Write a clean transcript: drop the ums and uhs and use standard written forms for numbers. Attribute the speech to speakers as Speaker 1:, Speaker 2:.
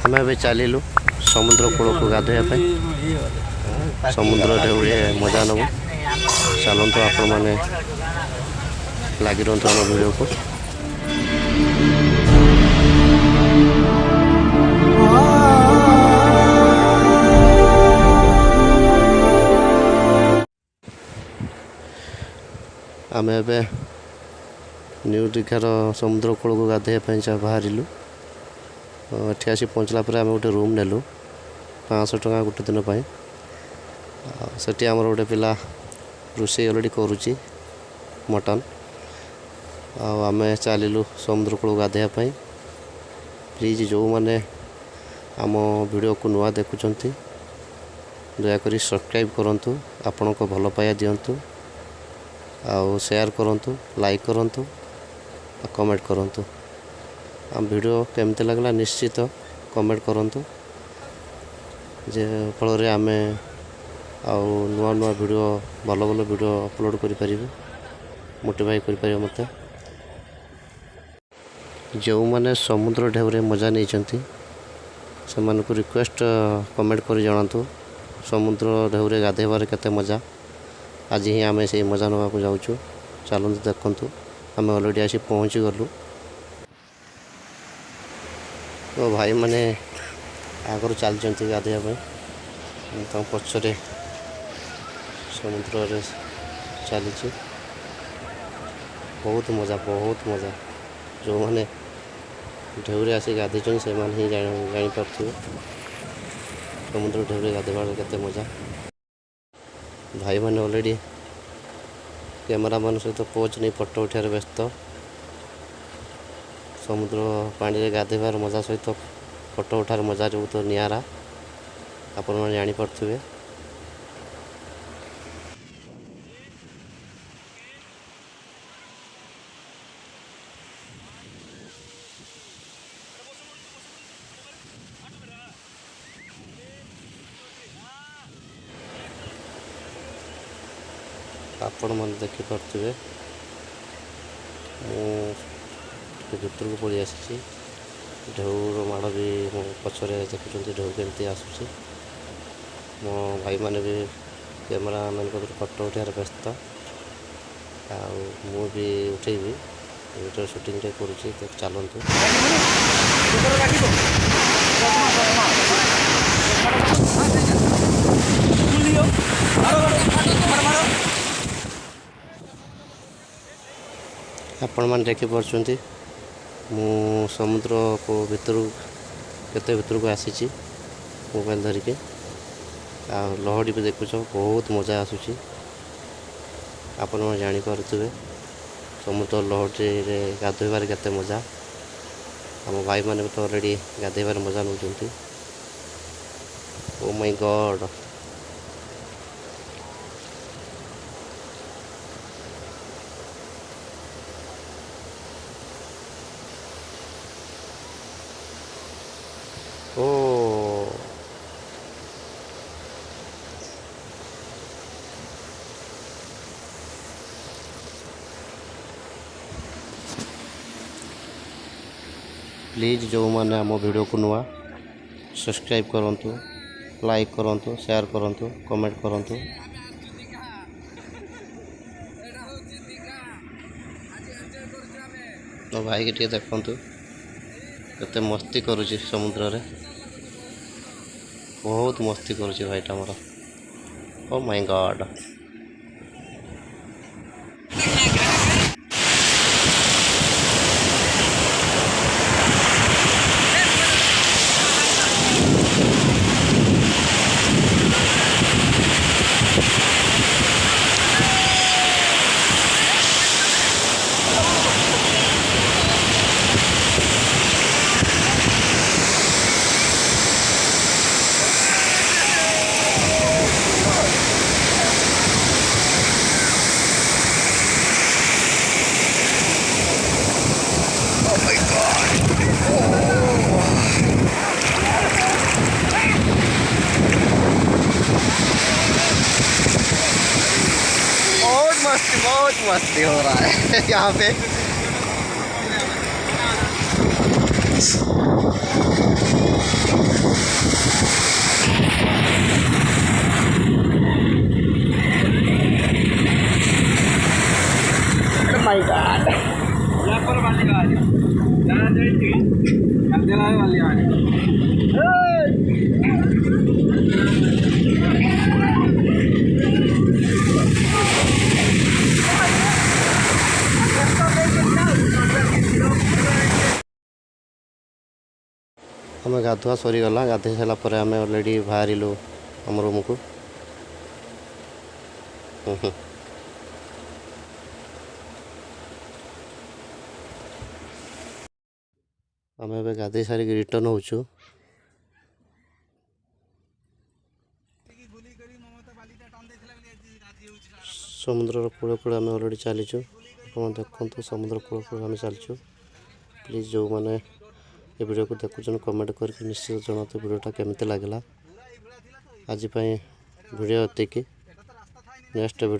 Speaker 1: आम ए चलू समुद्र कूल को गाधोवाई समुद्र ढेउरे मजा नब चलतु आपण मैंने लगी रुहतु आम वीडियो को। आम ए न्यू दीघार समुद्र कूल को गाधोवाई बाहर एठी आसी पहुँचला पर आम गोटे रूम नेलु 500 टଙ୍କା गोटे दिन सेठी आमर गोटे पिला रोषे अलरेडी करुच्ची मटन आम चलू समुद्र कूल गाधोवाई। प्लीज जो मैंने आम वीडियो को नुआ देखुंट दयाकोरी सब्सक्राइब करूँ आपण को भल पाया दिंतु आउ शेयर करूँ लाइक करूँ कमेंट करूँ। आम वीडियो केमती लगला निश्चित कमेंट करूँ जे फल आम आउ नुआ नुआ वीडियो भल भल वीडियो अपलोड करें मोटिवेट कर मत जो मैंने समुद्र ढेउरे मजा नहीं से मानक रिक्वेस्ट कमेंट कर जनातु समुद्र ढेउरे गाधेबार केते मजा आज ही आम से मजा नवा को जाऊँ चलते देखु आम अलरेडी आसी पहुँची गलु तो भाई मैंने आगर चलती गाधोवाई पछरे समुद्र चली बहुत मजा जो मैंने ढेउरे आसी गाधे से ही जापारे समुद्र ढेउरे गाधेबार केते मजा। भाई मैंने ऑलरेडी कैमरा मान सहित पोज नहीं फोटो उठार व्यस्त समुद्र पानी रे गाधेबार मजा सहित फोटो उठार मजा जो तो नियारा आपण मैंने जानीपे। आपण मैंने देखिपे भितर को पड़ी आसी ढेउर माड़ भी मो पछरे देखुं ढेउ केमती आसूँ मो भाई मैंने भी कैमेरा मैन को फोटो उठार व्यस्त मु भी उठेबी वीडियो शूटिंग करुँची तो चलतु आपण मैंने देखिपे मु समुद्र को भितर केते भितर को आसी मोबाइल धरिके लहड़ी भी देखुच बहुत मजा आसूँ आपण मैंने जानीपे समुद्र लहड़ी रे गाधोबार केते मजा आम भाई मैंने तो ऑलरेडी गाधोबार मजा नौ। Oh my god oh please जो मैंने आम वीडियो को नुआ सब्सक्राइब करूँ लाइक करूँ शेयर करूँ कमेंट करूँ। तो भाई के टे देखु केते मस्ती करुच्ची समुद्र रे बहुत मस्ती करुच्ची भाईटा मोर। ओ माय गॉड बहुत मस्ती हो रहा है यहाँ पे। आम गाधुआ सरीगला गाधे सारापर आम अलरेडी बाहर आम रूम को आम ए गाधे सारिक रिटर्न होचु समुद्र कूल कूल आम अलरेडी चलीचु देखते समुद्र कूल कूल आम चलचु प्लीज जो मैंने ये वीडियो को देखुन कमेंट करके निश्चित जनाते वीडियोटा केमती लगला आज वीडियो एतिक नेक्स्ट वीडियो